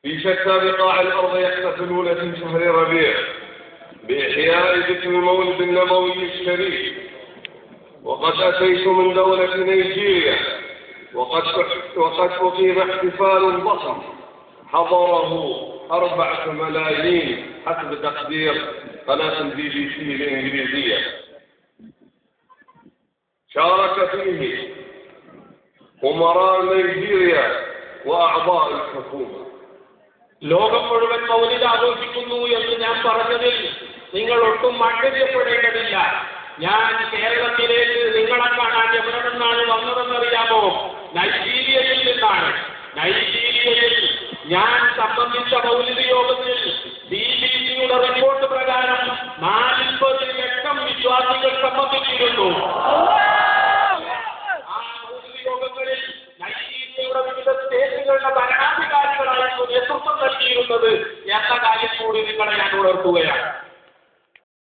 في شتى بقاع الأرض يحتفلون في شهر ربيع بإحياء ذكر المولد النبوي الشريف. وقد أتيت من دولة نيجيريا وقد أقيم احتفال ضخم حضره 4 ملايين حسب تقدير قناة BBC الإنجليزية. شارك فيه أمراء نيجيريا وأعضاء الحكومة. ലോകം മുഴുവൻ മൗലിദ് ആഘോഷിക്കുന്നു എന്ന് ഞാൻ പറഞ്ഞതിൽ നിങ്ങൾ ഒട്ടും ആശ്ചര്യപ്പെടേണ്ടതില്ല. ഞാൻ കേരളത്തിലേക്ക് നിങ്ങളെ കാണാൻ എവിടെ നിന്നാണ് വന്നതെന്നറിയാമോ? നൈജീരിയയിൽ നിന്നാണ്. നൈജീരിയയിൽ ഞാൻ സംബന്ധിച്ച മൗലിദ് യോഗത്തിൽ BBC-യുടെ റിപ്പോർട്ട് പ്രകാരം 40 ലക്ഷം വിശ്വാസികൾ സംബന്ധിച്ചിരുന്നു. ആ മൗലിദ് യോഗങ്ങളിൽ നൈജീരിയയുടെ വിവിധ സ്റ്റേറ്റുകളുടെ ഭരണാധികാരികളായിരുന്നു നേതൃത്വം നൽകിയിരുന്നത് എന്ന കാര്യം കൂടി നിങ്ങളെ ഞാൻ ഉണർത്തുകയാണ്.